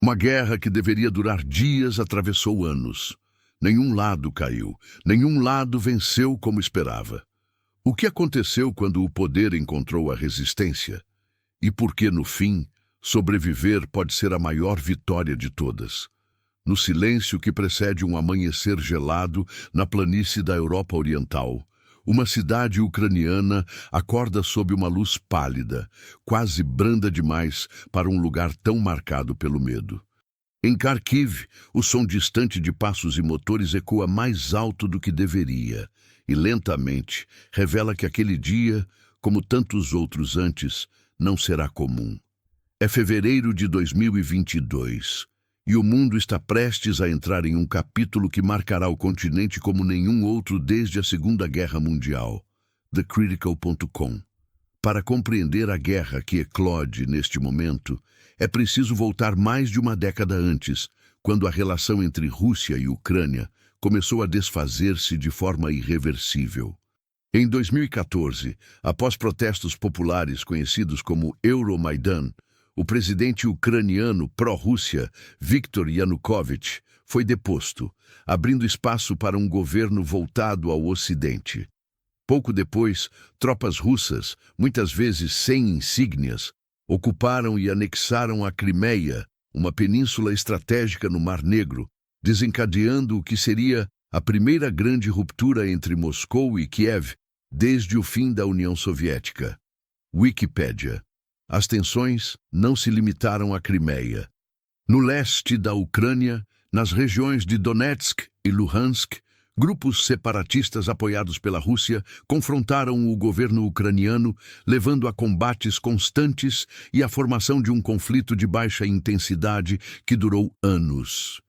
Uma guerra que deveria durar dias atravessou anos. Nenhum lado caiu, nenhum lado venceu como esperava. O que aconteceu quando o poder encontrou a resistência? E por que, no fim, sobreviver pode ser a maior vitória de todas? No silêncio que precede um amanhecer gelado na planície da Europa Oriental, uma cidade ucraniana acorda sob uma luz pálida, quase branda demais para um lugar tão marcado pelo medo. Em Kharkiv, o som distante de passos e motores ecoa mais alto do que deveria, e lentamente revela que aquele dia, como tantos outros antes, não será comum. É fevereiro de 2022, e o mundo está prestes a entrar em um capítulo que marcará o continente como nenhum outro desde a Segunda Guerra Mundial. TheCritical.com. Para compreender a guerra que eclode neste momento, é preciso voltar mais de uma década antes, quando a relação entre Rússia e Ucrânia começou a desfazer-se de forma irreversível. Em 2014, após protestos populares conhecidos como Euromaidan, o presidente ucraniano pró-Rússia, Viktor Yanukovych, foi deposto, abrindo espaço para um governo voltado ao Ocidente. Pouco depois, tropas russas, muitas vezes sem insígnias, ocuparam e anexaram a Crimeia, uma península estratégica no Mar Negro, desencadeando o que seria a primeira grande ruptura entre Moscou e Kiev desde o fim da União Soviética. Wikipédia. As tensões não se limitaram à Crimeia. No leste da Ucrânia, nas regiões de Donetsk e Luhansk, grupos separatistas apoiados pela Rússia confrontaram o governo ucraniano, levando a combates constantes e à formação de um conflito de baixa intensidade que durou anos.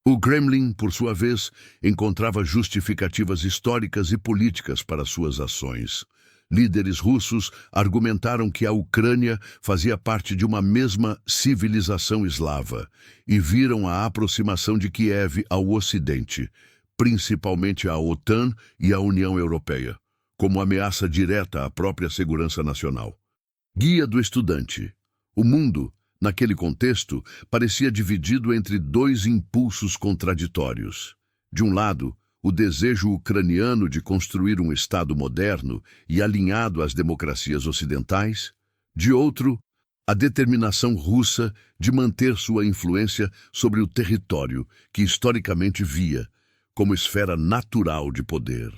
O Kremlin, por sua vez, encontrava justificativas históricas e políticas para suas ações. Líderes russos argumentaram que a Ucrânia fazia parte de uma mesma civilização eslava e viram a aproximação de Kiev ao Ocidente, principalmente à OTAN e à União Europeia, como ameaça direta à própria segurança nacional. Guia do estudante. O mundo, naquele contexto, parecia dividido entre dois impulsos contraditórios. De um lado, o desejo ucraniano de construir um Estado moderno e alinhado às democracias ocidentais. De outro, a determinação russa de manter sua influência sobre o território que historicamente via como esfera natural de poder.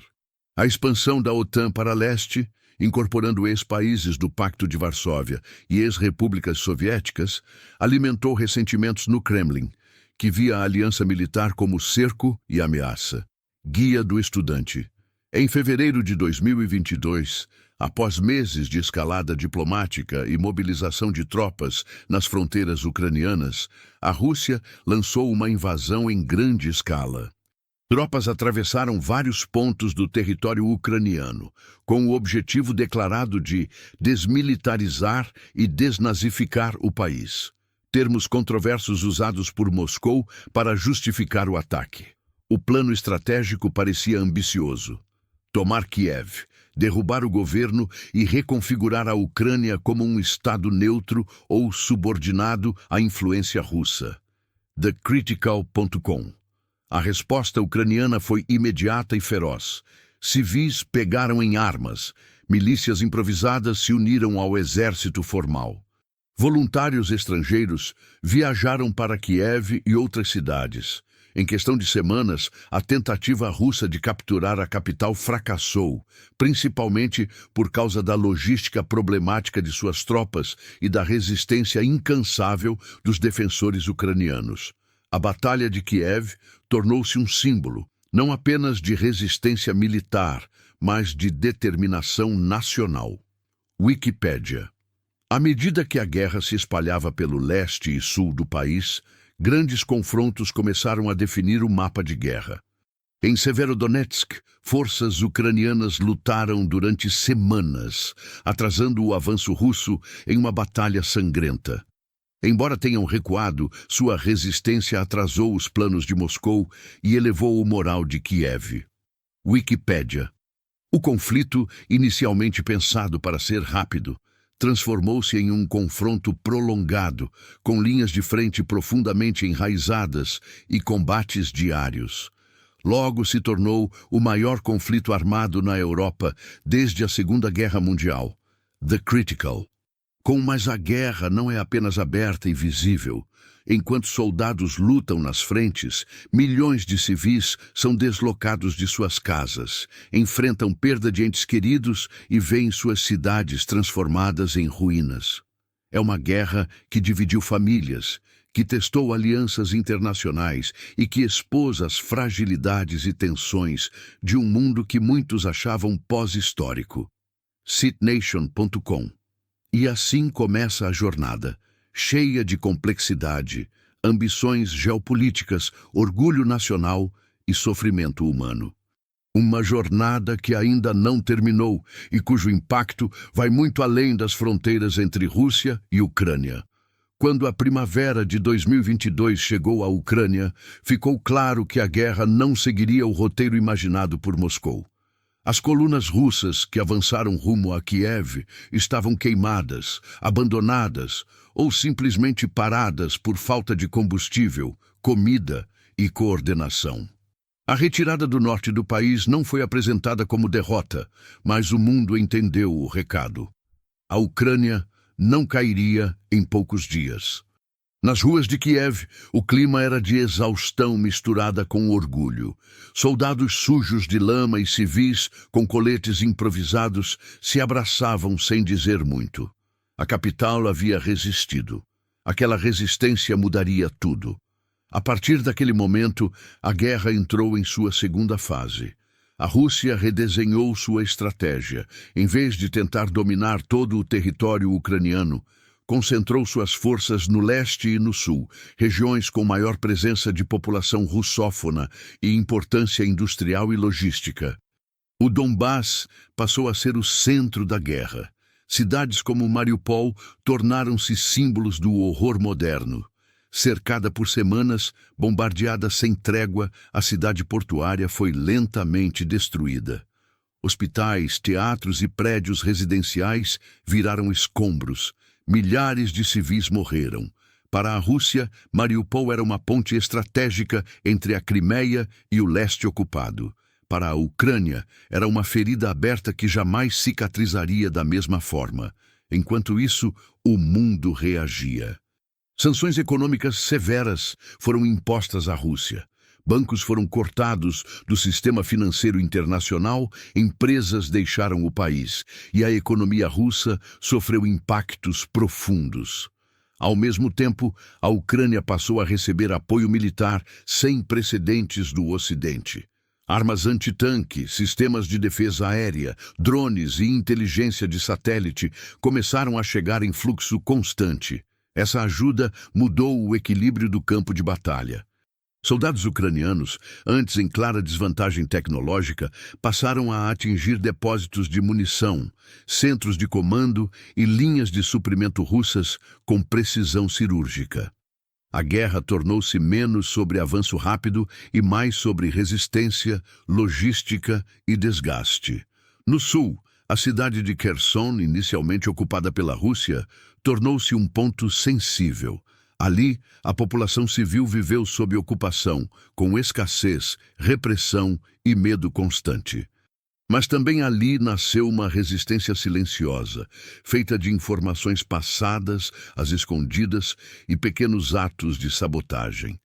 A expansão da OTAN para leste, incorporando ex-países do Pacto de Varsóvia e ex-repúblicas soviéticas, alimentou ressentimentos no Kremlin, que via a aliança militar como cerco e ameaça. Guia do estudante. Em fevereiro de 2022, após meses de escalada diplomática e mobilização de tropas nas fronteiras ucranianas, a Rússia lançou uma invasão em grande escala. Tropas atravessaram vários pontos do território ucraniano, com o objetivo declarado de desmilitarizar e desnazificar o país. Termos controversos usados por Moscou para justificar o ataque. O plano estratégico parecia ambicioso: tomar Kiev, derrubar o governo e reconfigurar a Ucrânia como um Estado neutro ou subordinado à influência russa. TheCritical.com. A resposta ucraniana foi imediata e feroz. Civis pegaram em armas, milícias improvisadas se uniram ao exército formal. Voluntários estrangeiros viajaram para Kiev e outras cidades. Em questão de semanas, a tentativa russa de capturar a capital fracassou, principalmente por causa da logística problemática de suas tropas e da resistência incansável dos defensores ucranianos. A Batalha de Kiev tornou-se um símbolo, não apenas de resistência militar, mas de determinação nacional. Wikipédia. À medida que a guerra se espalhava pelo leste e sul do país, grandes confrontos começaram a definir o mapa de guerra. Em Severodonetsk, forças ucranianas lutaram durante semanas, atrasando o avanço russo em uma batalha sangrenta. Embora tenham recuado, sua resistência atrasou os planos de Moscou e elevou o moral de Kiev. Wikipédia. O conflito, inicialmente pensado para ser rápido, transformou-se em um confronto prolongado, com linhas de frente profundamente enraizadas e combates diários. Logo se tornou o maior conflito armado na Europa desde a Segunda Guerra Mundial. The Critical. Mas a guerra não é apenas aberta e visível. Enquanto soldados lutam nas frentes, milhões de civis são deslocados de suas casas, enfrentam perda de entes queridos e veem suas cidades transformadas em ruínas. É uma guerra que dividiu famílias, que testou alianças internacionais e que expôs as fragilidades e tensões de um mundo que muitos achavam pós-histórico. SitNation.com. E assim começa a jornada, cheia de complexidade, ambições geopolíticas, orgulho nacional e sofrimento humano. Uma jornada que ainda não terminou e cujo impacto vai muito além das fronteiras entre Rússia e Ucrânia. Quando a primavera de 2022 chegou à Ucrânia, ficou claro que a guerra não seguiria o roteiro imaginado por Moscou. As colunas russas que avançaram rumo a Kiev estavam queimadas, abandonadas ou simplesmente paradas por falta de combustível, comida e coordenação. A retirada do norte do país não foi apresentada como derrota, mas o mundo entendeu o recado. A Ucrânia não cairia em poucos dias. Nas ruas de Kiev, o clima era de exaustão misturada com orgulho. Soldados sujos de lama e civis, com coletes improvisados, se abraçavam sem dizer muito. A capital havia resistido. Aquela resistência mudaria tudo. A partir daquele momento, a guerra entrou em sua segunda fase. A Rússia redesenhou sua estratégia. Em vez de tentar dominar todo o território ucraniano, concentrou suas forças no leste e no sul, regiões com maior presença de população russófona e importância industrial e logística. O Donbass passou a ser o centro da guerra. Cidades como Mariupol tornaram-se símbolos do horror moderno. Cercada por semanas, bombardeada sem trégua, a cidade portuária foi lentamente destruída. Hospitais, teatros e prédios residenciais viraram escombros. Milhares de civis morreram. Para a Rússia, Mariupol era uma ponte estratégica entre a Crimeia e o leste ocupado. Para a Ucrânia, era uma ferida aberta que jamais cicatrizaria da mesma forma. Enquanto isso, o mundo reagia. Sanções econômicas severas foram impostas à Rússia. Bancos foram cortados do sistema financeiro internacional, empresas deixaram o país e a economia russa sofreu impactos profundos. Ao mesmo tempo, a Ucrânia passou a receber apoio militar sem precedentes do Ocidente. Armas antitanque, sistemas de defesa aérea, drones e inteligência de satélite começaram a chegar em fluxo constante. Essa ajuda mudou o equilíbrio do campo de batalha. Soldados ucranianos, antes em clara desvantagem tecnológica, passaram a atingir depósitos de munição, centros de comando e linhas de suprimento russas com precisão cirúrgica. A guerra tornou-se menos sobre avanço rápido e mais sobre resistência, logística e desgaste. No sul, a cidade de Kherson, inicialmente ocupada pela Rússia, tornou-se um ponto sensível. Ali, a população civil viveu sob ocupação, com escassez, repressão e medo constante. Mas também ali nasceu uma resistência silenciosa, feita de informações passadas, às escondidas e pequenos atos de sabotagem.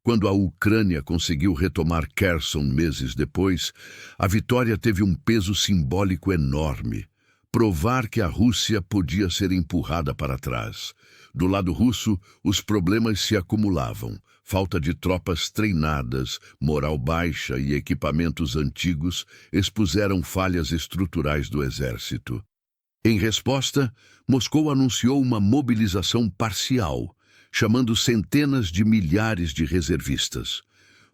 Quando a Ucrânia conseguiu retomar Kherson meses depois, a vitória teve um peso simbólico enorme. Provar que a Rússia podia ser empurrada para trás. Do lado russo, os problemas se acumulavam. Falta de tropas treinadas, moral baixa e equipamentos antigos expuseram falhas estruturais do exército. Em resposta, Moscou anunciou uma mobilização parcial, chamando centenas de milhares de reservistas.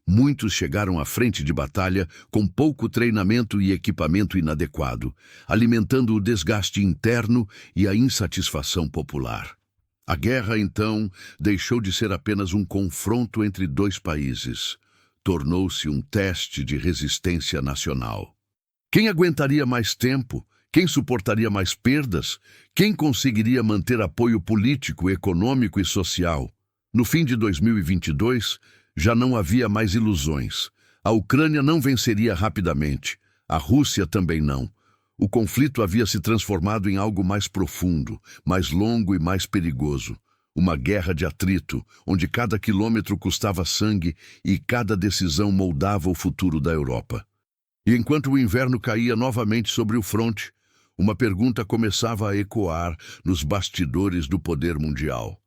Muitos chegaram à frente de batalha com pouco treinamento e equipamento inadequado, alimentando o desgaste interno e a insatisfação popular. A guerra, então, deixou de ser apenas um confronto entre dois países. Tornou-se um teste de resistência nacional. Quem aguentaria mais tempo Quem suportaria mais perdas? Quem conseguiria manter apoio político, econômico e social? No fim de 2022, já não havia mais ilusões. A Ucrânia não venceria rapidamente. A Rússia também não. O conflito havia se transformado em algo mais profundo, mais longo e mais perigoso. Uma guerra de atrito, onde cada quilômetro custava sangue e cada decisão moldava o futuro da Europa. E enquanto o inverno caía novamente sobre o fronte, uma pergunta começava a ecoar nos bastidores do poder mundial.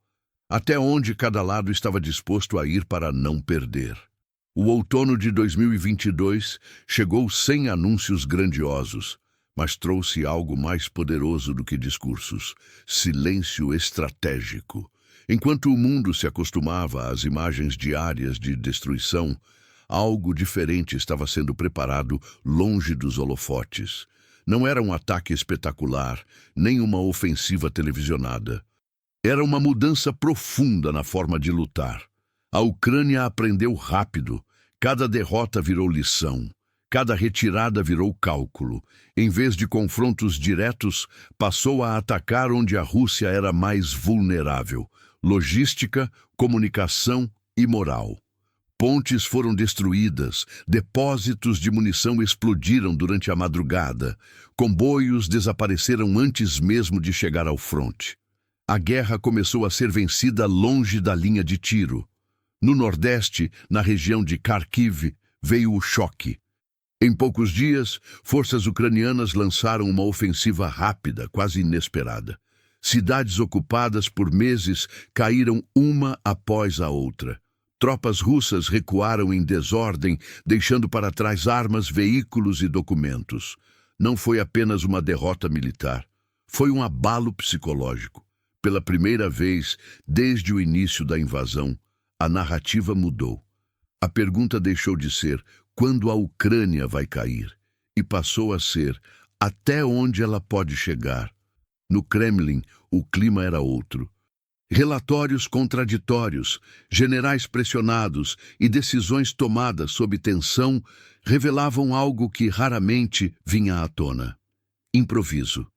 Até onde cada lado estava disposto a ir para não perder? O outono de 2022 chegou sem anúncios grandiosos, mas trouxe algo mais poderoso do que discursos: silêncio estratégico. Enquanto o mundo se acostumava às imagens diárias de destruição, algo diferente estava sendo preparado longe dos holofotes. Não era um ataque espetacular, nem uma ofensiva televisionada. Era uma mudança profunda na forma de lutar. A Ucrânia aprendeu rápido. Cada derrota virou lição. Cada retirada virou cálculo. Em vez de confrontos diretos, passou a atacar onde a Rússia era mais vulnerável: logística, comunicação e moral. Pontes foram destruídas, depósitos de munição explodiram durante a madrugada, comboios desapareceram antes mesmo de chegar ao fronte. A guerra começou a ser vencida longe da linha de tiro. No Nordeste, na região de Kharkiv, veio o choque. Em poucos dias, forças ucranianas lançaram uma ofensiva rápida, quase inesperada. Cidades ocupadas por meses caíram uma após a outra. Tropas russas recuaram em desordem, deixando para trás armas, veículos e documentos. Não foi apenas uma derrota militar, foi um abalo psicológico. Pela primeira vez, desde o início da invasão, a narrativa mudou. A pergunta deixou de ser: quando a Ucrânia vai cair? E passou a ser: até onde ela pode chegar? No Kremlin, o clima era outro. Relatórios contraditórios, generais pressionados e decisões tomadas sob tensão revelavam algo que raramente vinha à tona: improviso.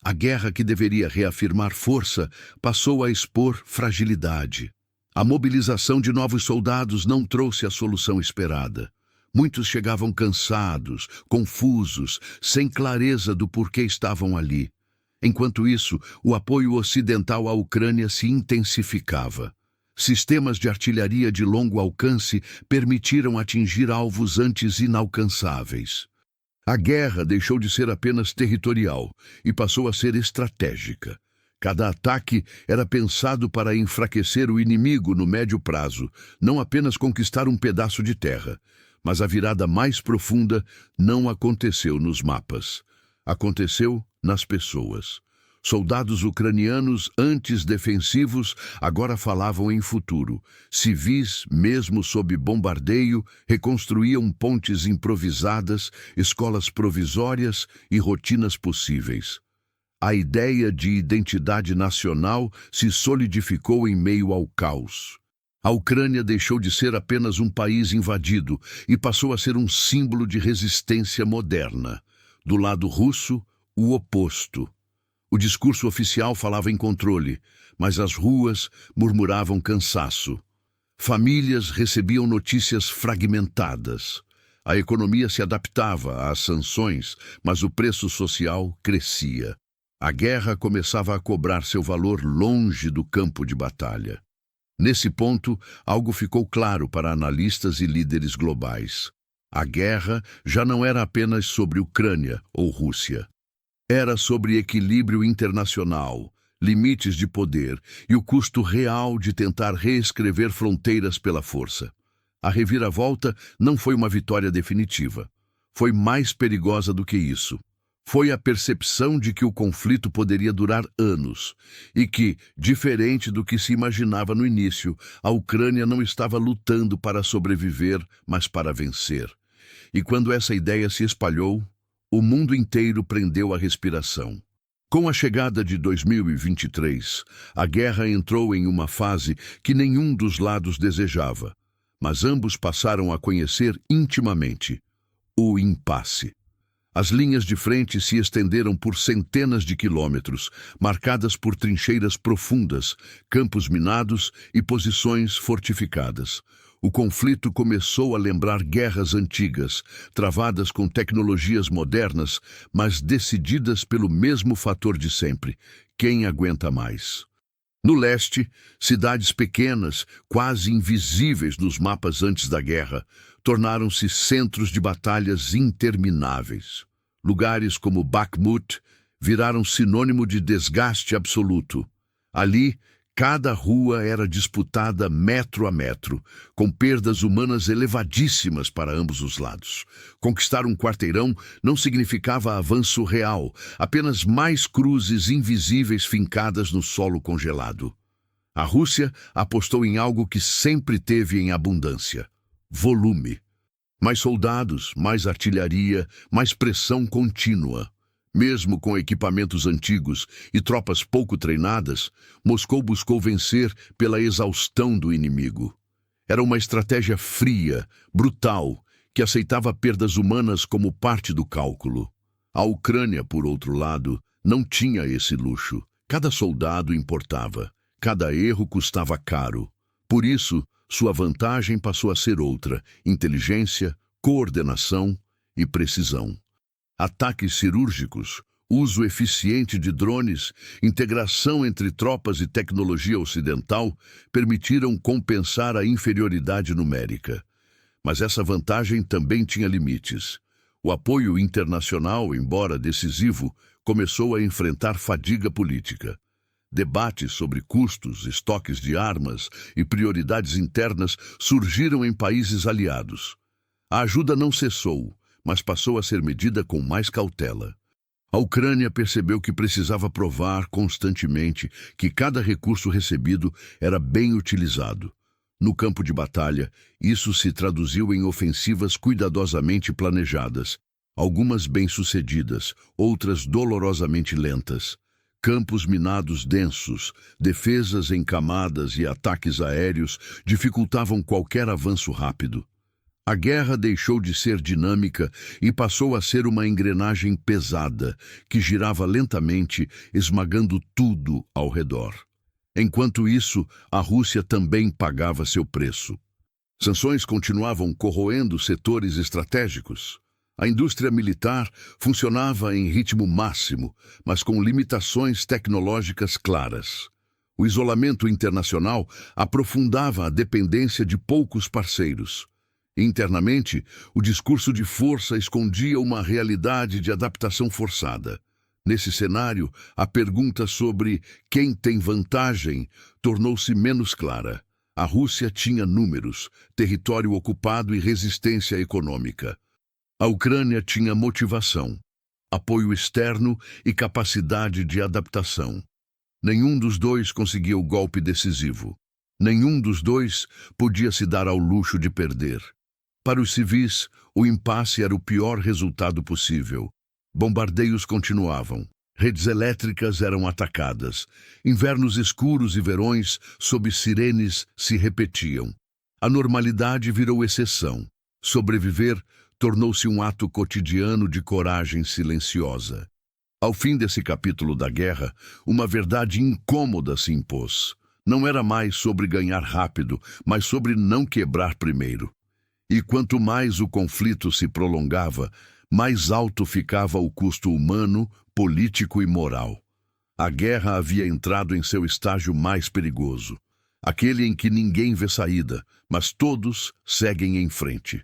A guerra, que deveria reafirmar força, passou a expor fragilidade. A mobilização de novos soldados não trouxe a solução esperada. Muitos chegavam cansados, confusos, sem clareza do porquê estavam ali. Enquanto isso, o apoio ocidental à Ucrânia se intensificava. Sistemas de artilharia de longo alcance permitiram atingir alvos antes inalcançáveis. A guerra deixou de ser apenas territorial e passou a ser estratégica. Cada ataque era pensado para enfraquecer o inimigo no médio prazo, não apenas conquistar um pedaço de terra. Mas a virada mais profunda não aconteceu nos mapas. Aconteceu nas pessoas. Soldados ucranianos, antes defensivos, agora falavam em futuro. Civis, mesmo sob bombardeio, reconstruíam pontes improvisadas, escolas provisórias e rotinas possíveis. A ideia de identidade nacional se solidificou em meio ao caos. A Ucrânia deixou de ser apenas um país invadido e passou a ser um símbolo de resistência moderna. Do lado russo, o oposto. O discurso oficial falava em controle, mas as ruas murmuravam cansaço. Famílias recebiam notícias fragmentadas. A economia se adaptava às sanções, mas o preço social crescia. A guerra começava a cobrar seu valor longe do campo de batalha. Nesse ponto, algo ficou claro para analistas e líderes globais. A guerra já não era apenas sobre Ucrânia ou Rússia. Era sobre equilíbrio internacional, limites de poder e o custo real de tentar reescrever fronteiras pela força. A reviravolta não foi uma vitória definitiva. Foi mais perigosa do que isso. Foi a percepção de que o conflito poderia durar anos e que, diferente do que se imaginava no início, a Ucrânia não estava lutando para sobreviver, mas para vencer. E quando essa ideia se espalhou, o mundo inteiro prendeu a respiração. Com a chegada de 2023, a guerra entrou em uma fase que nenhum dos lados desejava, mas ambos passaram a conhecer intimamente: o impasse. As linhas de frente se estenderam por centenas de quilômetros, marcadas por trincheiras profundas, campos minados e posições fortificadas. O conflito começou a lembrar guerras antigas, travadas com tecnologias modernas, mas decididas pelo mesmo fator de sempre: quem aguenta mais. No leste, cidades pequenas, quase invisíveis nos mapas antes da guerra, tornaram-se centros de batalhas intermináveis. Lugares como Bakhmut viraram sinônimo de desgaste absoluto. Ali, cada rua era disputada metro a metro, com perdas humanas elevadíssimas para ambos os lados. Conquistar um quarteirão não significava avanço real, apenas mais cruzes invisíveis fincadas no solo congelado. A Rússia apostou em algo que sempre teve em abundância: volume. Mais soldados, mais artilharia, mais pressão contínua. Mesmo com equipamentos antigos e tropas pouco treinadas, Moscou buscou vencer pela exaustão do inimigo. Era uma estratégia fria, brutal, que aceitava perdas humanas como parte do cálculo. A Ucrânia, por outro lado, não tinha esse luxo. Cada soldado importava, cada erro custava caro. Por isso, sua vantagem passou a ser outra: inteligência, coordenação e precisão. Ataques cirúrgicos, uso eficiente de drones, integração entre tropas e tecnologia ocidental permitiram compensar a inferioridade numérica. Mas essa vantagem também tinha limites. O apoio internacional, embora decisivo, começou a enfrentar fadiga política. Debates sobre custos, estoques de armas e prioridades internas surgiram em países aliados. A ajuda não cessou, mas passou a ser medida com mais cautela. A Ucrânia percebeu que precisava provar constantemente que cada recurso recebido era bem utilizado. No campo de batalha, isso se traduziu em ofensivas cuidadosamente planejadas, algumas bem-sucedidas, outras dolorosamente lentas. Campos minados densos, defesas em camadas e ataques aéreos dificultavam qualquer avanço rápido. A guerra deixou de ser dinâmica e passou a ser uma engrenagem pesada, que girava lentamente, esmagando tudo ao redor. Enquanto isso, a Rússia também pagava seu preço. Sanções continuavam corroendo setores estratégicos. A indústria militar funcionava em ritmo máximo, mas com limitações tecnológicas claras. O isolamento internacional aprofundava a dependência de poucos parceiros. Internamente, o discurso de força escondia uma realidade de adaptação forçada. Nesse cenário, a pergunta sobre quem tem vantagem tornou-se menos clara. A Rússia tinha números, território ocupado e resistência econômica. A Ucrânia tinha motivação, apoio externo e capacidade de adaptação. Nenhum dos dois conseguia o golpe decisivo. Nenhum dos dois podia se dar ao luxo de perder. Para os civis, o impasse era o pior resultado possível. Bombardeios continuavam. Redes elétricas eram atacadas. Invernos escuros e verões sob sirenes se repetiam. A normalidade virou exceção. Sobreviver tornou-se um ato cotidiano de coragem silenciosa. Ao fim desse capítulo da guerra, uma verdade incômoda se impôs. Não era mais sobre ganhar rápido, mas sobre não quebrar primeiro. E quanto mais o conflito se prolongava, mais alto ficava o custo humano, político e moral. A guerra havia entrado em seu estágio mais perigoso, aquele em que ninguém vê saída, mas todos seguem em frente.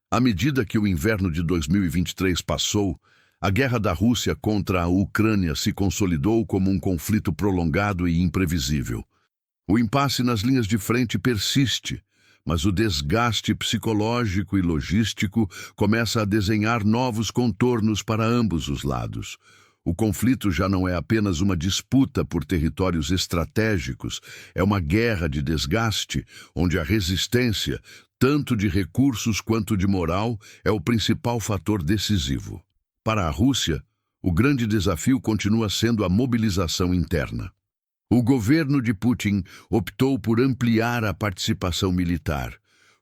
À medida que o inverno de 2023 passou, a guerra da Rússia contra a Ucrânia se consolidou como um conflito prolongado e imprevisível. O impasse nas linhas de frente persiste, mas o desgaste psicológico e logístico começa a desenhar novos contornos para ambos os lados. O conflito já não é apenas uma disputa por territórios estratégicos, é uma guerra de desgaste, onde a resistência, tanto de recursos quanto de moral, é o principal fator decisivo. Para a Rússia, o grande desafio continua sendo a mobilização interna. O governo de Putin optou por ampliar a participação militar,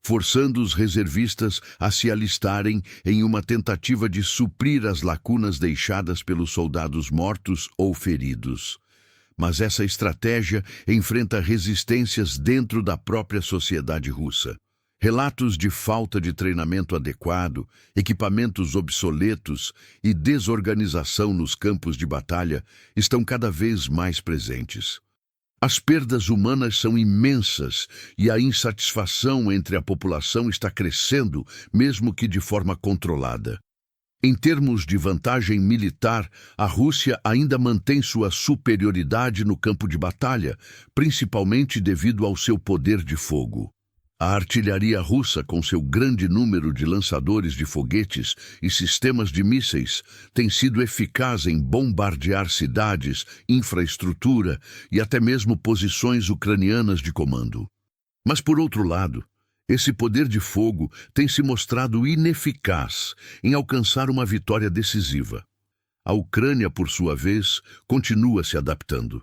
forçando os reservistas a se alistarem em uma tentativa de suprir as lacunas deixadas pelos soldados mortos ou feridos. Mas essa estratégia enfrenta resistências dentro da própria sociedade russa. Relatos de falta de treinamento adequado, equipamentos obsoletos e desorganização nos campos de batalha estão cada vez mais presentes. As perdas humanas são imensas e a insatisfação entre a população está crescendo, mesmo que de forma controlada. Em termos de vantagem militar, a Rússia ainda mantém sua superioridade no campo de batalha, principalmente devido ao seu poder de fogo. A artilharia russa, com seu grande número de lançadores de foguetes e sistemas de mísseis, tem sido eficaz em bombardear cidades, infraestrutura e até mesmo posições ucranianas de comando. Mas, por outro lado, esse poder de fogo tem se mostrado ineficaz em alcançar uma vitória decisiva. A Ucrânia, por sua vez, continua se adaptando.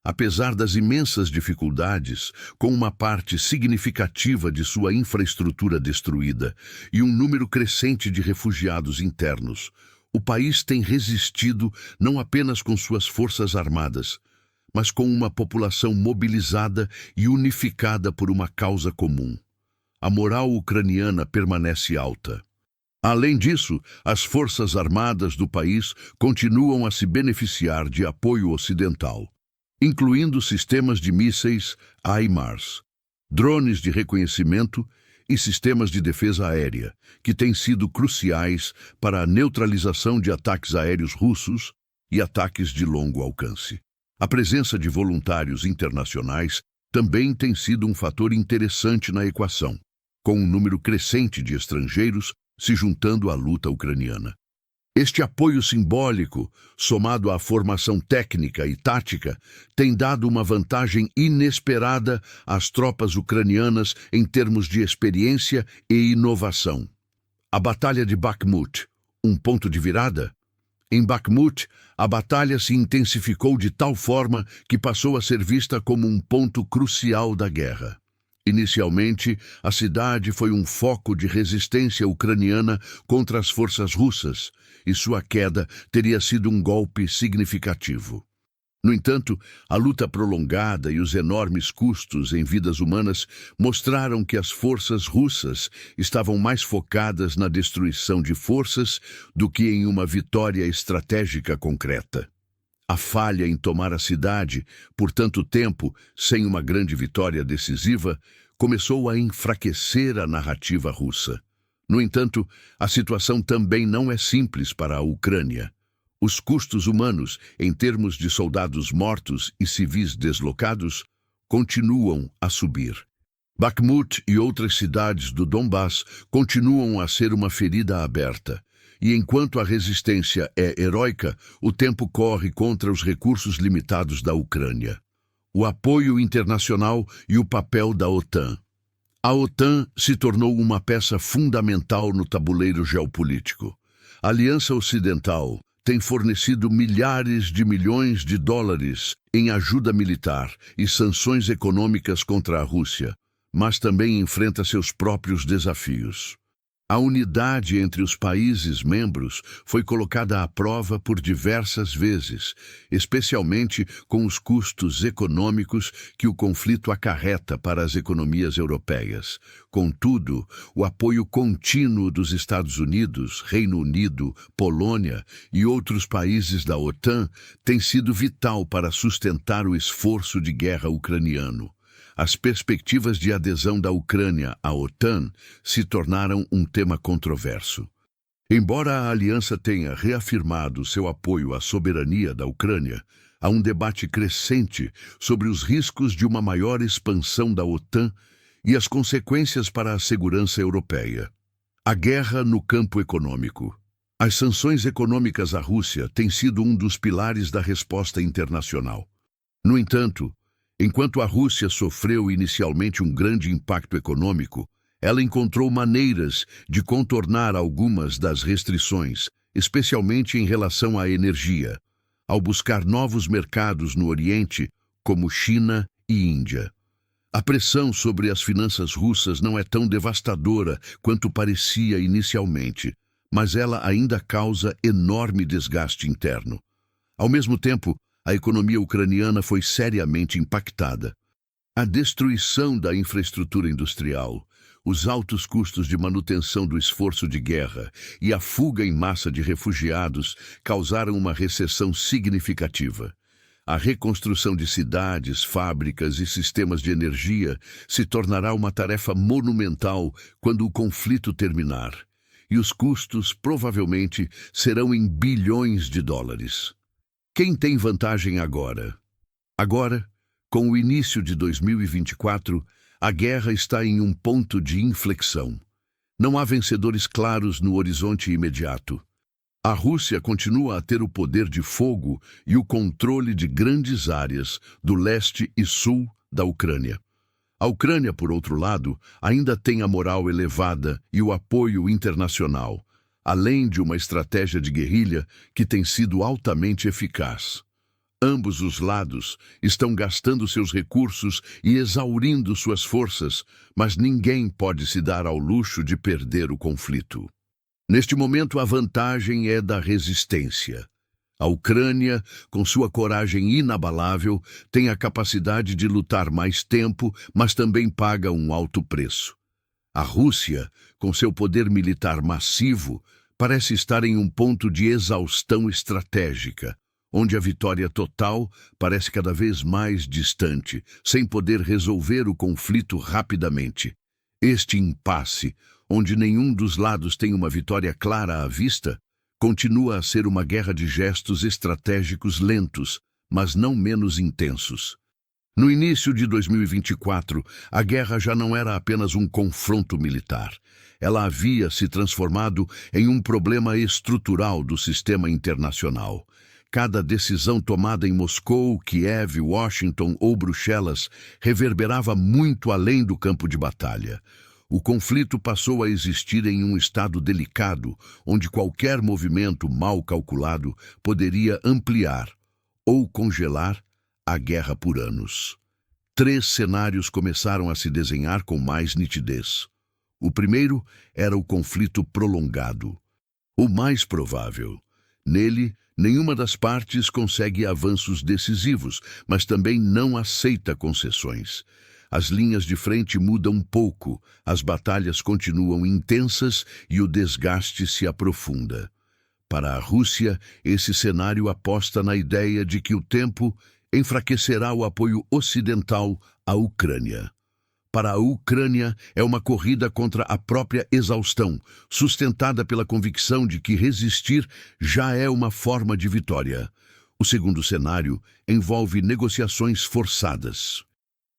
Apesar das imensas dificuldades, com uma parte significativa de sua infraestrutura destruída e um número crescente de refugiados internos, o país tem resistido não apenas com suas forças armadas, mas com uma população mobilizada e unificada por uma causa comum. A moral ucraniana permanece alta. Além disso, as forças armadas do país continuam a se beneficiar de apoio ocidental, incluindo sistemas de mísseis HIMARS, drones de reconhecimento e sistemas de defesa aérea, que têm sido cruciais para a neutralização de ataques aéreos russos e ataques de longo alcance. A presença de voluntários internacionais também tem sido um fator interessante na equação, com um número crescente de estrangeiros se juntando à luta ucraniana. Este apoio simbólico, somado à formação técnica e tática, tem dado uma vantagem inesperada às tropas ucranianas em termos de experiência e inovação. A Batalha de Bakhmut, um ponto de virada? Em Bakhmut, a batalha se intensificou de tal forma que passou a ser vista como um ponto crucial da guerra. Inicialmente, a cidade foi um foco de resistência ucraniana contra as forças russas, e sua queda teria sido um golpe significativo. No entanto, a luta prolongada e os enormes custos em vidas humanas mostraram que as forças russas estavam mais focadas na destruição de forças do que em uma vitória estratégica concreta. A falha em tomar a cidade, por tanto tempo, sem uma grande vitória decisiva, começou a enfraquecer a narrativa russa. No entanto, a situação também não é simples para a Ucrânia. Os custos humanos, em termos de soldados mortos e civis deslocados, continuam a subir. Bakhmut e outras cidades do Donbass continuam a ser uma ferida aberta. E enquanto a resistência é heróica, o tempo corre contra os recursos limitados da Ucrânia. O apoio internacional e o papel da OTAN. A OTAN se tornou uma peça fundamental no tabuleiro geopolítico. A Aliança Ocidental tem fornecido milhares de milhões de dólares em ajuda militar e sanções econômicas contra a Rússia, mas também enfrenta seus próprios desafios. A unidade entre os países membros foi colocada à prova por diversas vezes, especialmente com os custos econômicos que o conflito acarreta para as economias europeias. Contudo, o apoio contínuo dos Estados Unidos, Reino Unido, Polônia e outros países da OTAN tem sido vital para sustentar o esforço de guerra ucraniano. As perspectivas de adesão da Ucrânia à OTAN se tornaram um tema controverso. Embora a aliança tenha reafirmado seu apoio à soberania da Ucrânia, há um debate crescente sobre os riscos de uma maior expansão da OTAN e as consequências para a segurança europeia. A guerra no campo econômico. As sanções econômicas à Rússia têm sido um dos pilares da resposta internacional. No entanto, enquanto a Rússia sofreu inicialmente um grande impacto econômico, ela encontrou maneiras de contornar algumas das restrições, especialmente em relação à energia, ao buscar novos mercados no Oriente, como China e Índia. A pressão sobre as finanças russas não é tão devastadora quanto parecia inicialmente, mas ela ainda causa enorme desgaste interno. Ao mesmo tempo, a economia ucraniana foi seriamente impactada. A destruição da infraestrutura industrial, os altos custos de manutenção do esforço de guerra e a fuga em massa de refugiados causaram uma recessão significativa. A reconstrução de cidades, fábricas e sistemas de energia se tornará uma tarefa monumental quando o conflito terminar, e os custos provavelmente serão em bilhões de dólares. Quem tem vantagem agora? Agora, com o início de 2024, a guerra está em um ponto de inflexão. Não há vencedores claros no horizonte imediato. A Rússia continua a ter o poder de fogo e o controle de grandes áreas do leste e sul da Ucrânia. A Ucrânia, por outro lado, ainda tem a moral elevada e o apoio internacional, além de uma estratégia de guerrilha que tem sido altamente eficaz. Ambos os lados estão gastando seus recursos e exaurindo suas forças, mas ninguém pode se dar ao luxo de perder o conflito. Neste momento, a vantagem é da resistência. A Ucrânia, com sua coragem inabalável, tem a capacidade de lutar mais tempo, mas também paga um alto preço. A Rússia, com seu poder militar massivo, parece estar em um ponto de exaustão estratégica, onde a vitória total parece cada vez mais distante, sem poder resolver o conflito rapidamente. Este impasse, onde nenhum dos lados tem uma vitória clara à vista, continua a ser uma guerra de gestos estratégicos lentos, mas não menos intensos. No início de 2024, a guerra já não era apenas um confronto militar. Ela havia se transformado em um problema estrutural do sistema internacional. Cada decisão tomada em Moscou, Kiev, Washington ou Bruxelas reverberava muito além do campo de batalha. O conflito passou a existir em um estado delicado, onde qualquer movimento mal calculado poderia ampliar ou congelar a guerra por anos. 3 cenários começaram a se desenhar com mais nitidez. O primeiro era o conflito prolongado. O mais provável. Nele, nenhuma das partes consegue avanços decisivos, mas também não aceita concessões. As linhas de frente mudam pouco, as batalhas continuam intensas e o desgaste se aprofunda. Para a Rússia, esse cenário aposta na ideia de que o tempo enfraquecerá o apoio ocidental à Ucrânia. Para a Ucrânia, é uma corrida contra a própria exaustão, sustentada pela convicção de que resistir já é uma forma de vitória. O segundo cenário envolve negociações forçadas.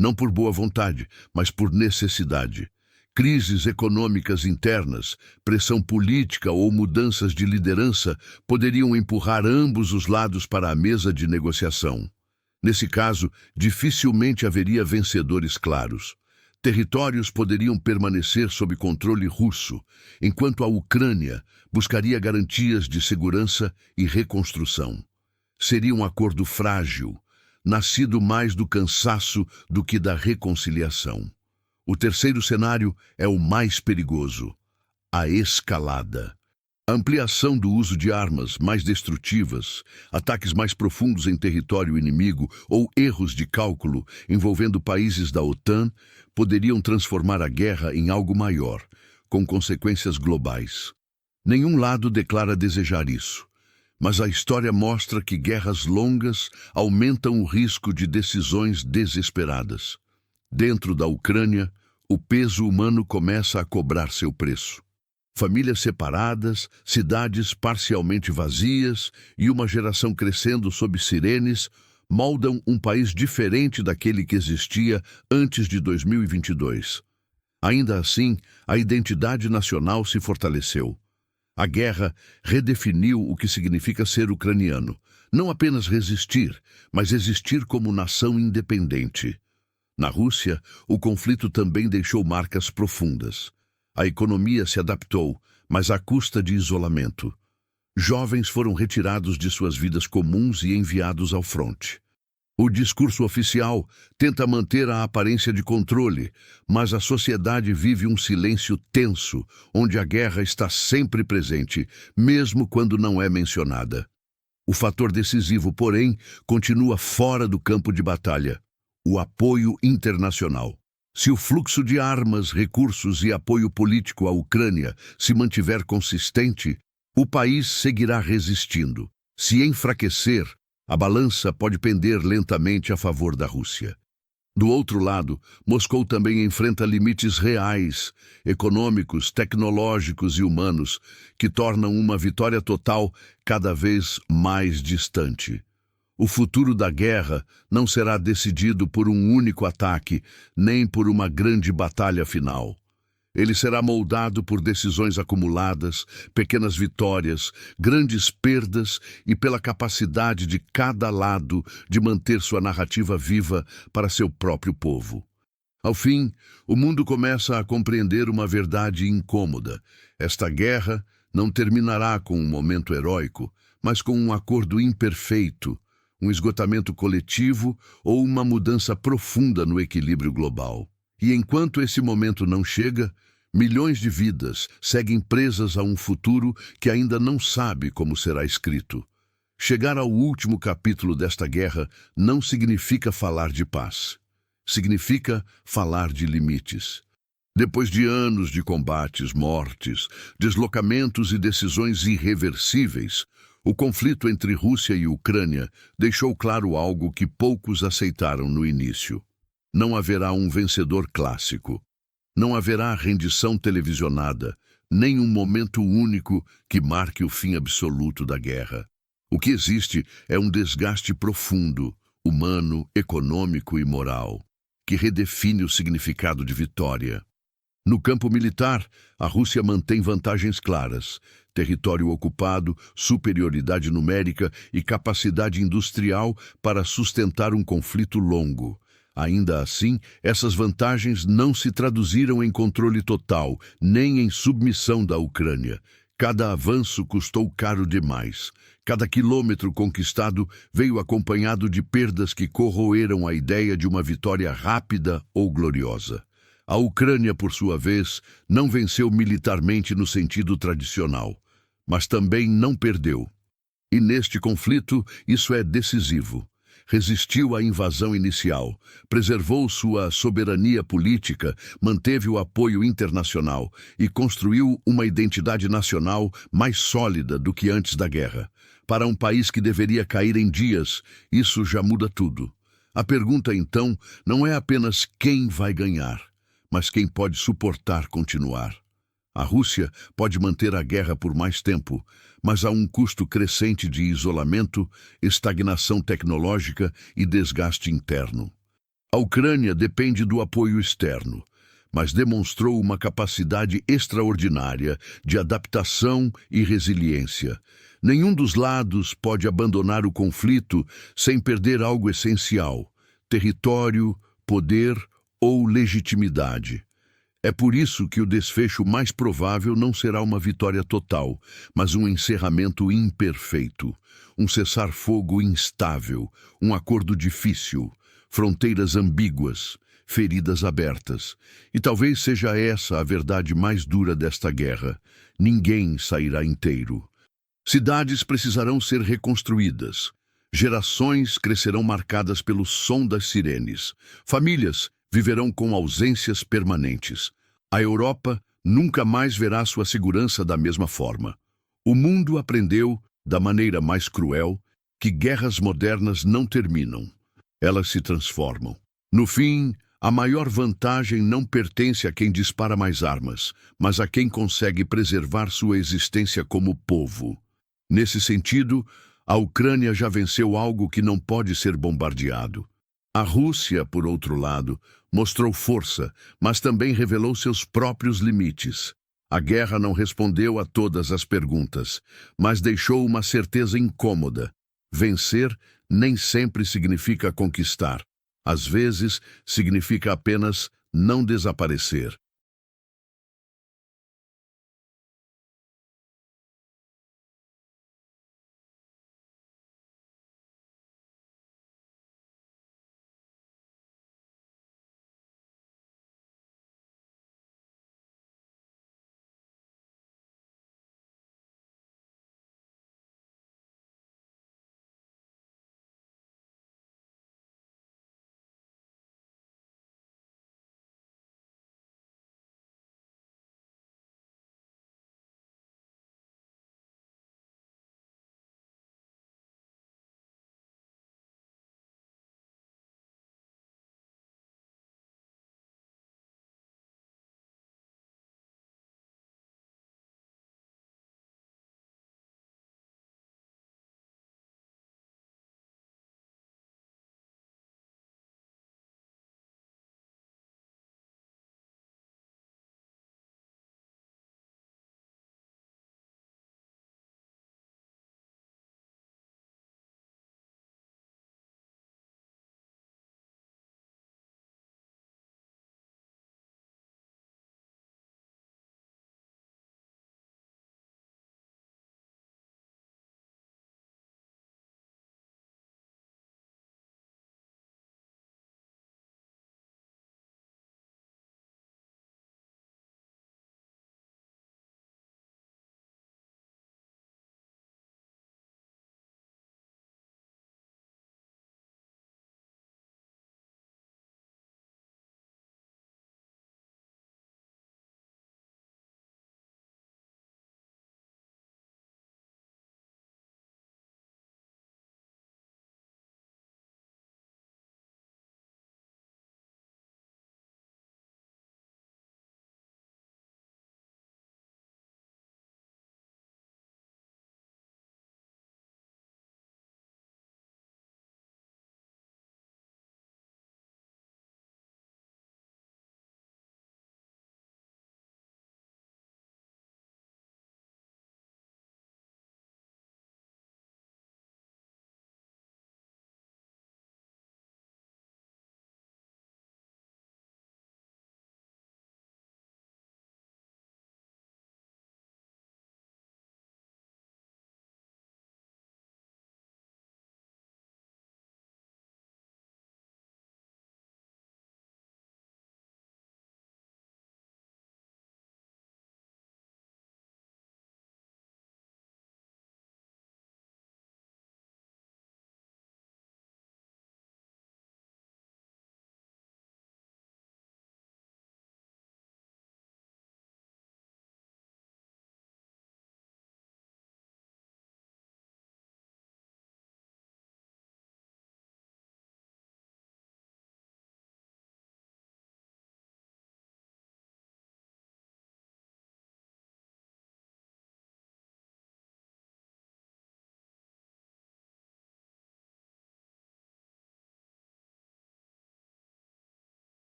Não por boa vontade, mas por necessidade. Crises econômicas internas, pressão política ou mudanças de liderança poderiam empurrar ambos os lados para a mesa de negociação. Nesse caso, dificilmente haveria vencedores claros. Territórios poderiam permanecer sob controle russo, enquanto a Ucrânia buscaria garantias de segurança e reconstrução. Seria um acordo frágil, nascido mais do cansaço do que da reconciliação. O terceiro cenário é o mais perigoso: a escalada. A ampliação do uso de armas mais destrutivas, ataques mais profundos em território inimigo ou erros de cálculo envolvendo países da OTAN poderiam transformar a guerra em algo maior, com consequências globais. Nenhum lado declara desejar isso. Mas a história mostra que guerras longas aumentam o risco de decisões desesperadas. Dentro da Ucrânia, o peso humano começa a cobrar seu preço. Famílias separadas, cidades parcialmente vazias e uma geração crescendo sob sirenes moldam um país diferente daquele que existia antes de 2022. Ainda assim, a identidade nacional se fortaleceu. A guerra redefiniu o que significa ser ucraniano. Não apenas resistir, mas existir como nação independente. Na Rússia, o conflito também deixou marcas profundas. A economia se adaptou, mas à custa de isolamento. Jovens foram retirados de suas vidas comuns e enviados ao fronte. O discurso oficial tenta manter a aparência de controle, mas a sociedade vive um silêncio tenso, onde a guerra está sempre presente, mesmo quando não é mencionada. O fator decisivo, porém, continua fora do campo de batalha: o apoio internacional. Se o fluxo de armas, recursos e apoio político à Ucrânia se mantiver consistente, o país seguirá resistindo. Se enfraquecer, a balança pode pender lentamente a favor da Rússia. Do outro lado, Moscou também enfrenta limites reais, econômicos, tecnológicos e humanos, que tornam uma vitória total cada vez mais distante. O futuro da guerra não será decidido por um único ataque, nem por uma grande batalha final. Ele será moldado por decisões acumuladas, pequenas vitórias, grandes perdas e pela capacidade de cada lado de manter sua narrativa viva para seu próprio povo. Ao fim, o mundo começa a compreender uma verdade incômoda. Esta guerra não terminará com um momento heróico, mas com um acordo imperfeito, um esgotamento coletivo ou uma mudança profunda no equilíbrio global. E enquanto esse momento não chega, milhões de vidas seguem presas a um futuro que ainda não sabe como será escrito. Chegar ao último capítulo desta guerra não significa falar de paz. Significa falar de limites. Depois de anos de combates, mortes, deslocamentos e decisões irreversíveis, o conflito entre Rússia e Ucrânia deixou claro algo que poucos aceitaram no início. Não haverá um vencedor clássico. Não haverá rendição televisionada, nem um momento único que marque o fim absoluto da guerra. O que existe é um desgaste profundo, humano, econômico e moral, que redefine o significado de vitória. No campo militar, a Rússia mantém vantagens claras: território ocupado, superioridade numérica e capacidade industrial para sustentar um conflito longo. Ainda assim, essas vantagens não se traduziram em controle total, nem em submissão da Ucrânia. Cada avanço custou caro demais. Cada quilômetro conquistado veio acompanhado de perdas que corroeram a ideia de uma vitória rápida ou gloriosa. A Ucrânia, por sua vez, não venceu militarmente no sentido tradicional, mas também não perdeu. E neste conflito, isso é decisivo. Resistiu à invasão inicial, preservou sua soberania política, manteve o apoio internacional e construiu uma identidade nacional mais sólida do que antes da guerra. Para um país que deveria cair em dias, isso já muda tudo. A pergunta, então, não é apenas quem vai ganhar, mas quem pode suportar continuar. A Rússia pode manter a guerra por mais tempo, mas há um custo crescente de isolamento, estagnação tecnológica e desgaste interno. A Ucrânia depende do apoio externo, mas demonstrou uma capacidade extraordinária de adaptação e resiliência. Nenhum dos lados pode abandonar o conflito sem perder algo essencial: território, poder ou legitimidade. É por isso que o desfecho mais provável não será uma vitória total, mas um encerramento imperfeito, um cessar-fogo instável, um acordo difícil, fronteiras ambíguas, feridas abertas. E talvez seja essa a verdade mais dura desta guerra: ninguém sairá inteiro. Cidades precisarão ser reconstruídas. Gerações crescerão marcadas pelo som das sirenes. Famílias viverão com ausências permanentes. A Europa nunca mais verá sua segurança da mesma forma. O mundo aprendeu, da maneira mais cruel, que guerras modernas não terminam. Elas se transformam. No fim, a maior vantagem não pertence a quem dispara mais armas, mas a quem consegue preservar sua existência como povo. Nesse sentido, a Ucrânia já venceu algo que não pode ser bombardeado. A Rússia, por outro lado, mostrou força, mas também revelou seus próprios limites. A guerra não respondeu a todas as perguntas, mas deixou uma certeza incômoda: vencer nem sempre significa conquistar. Às vezes, significa apenas não desaparecer.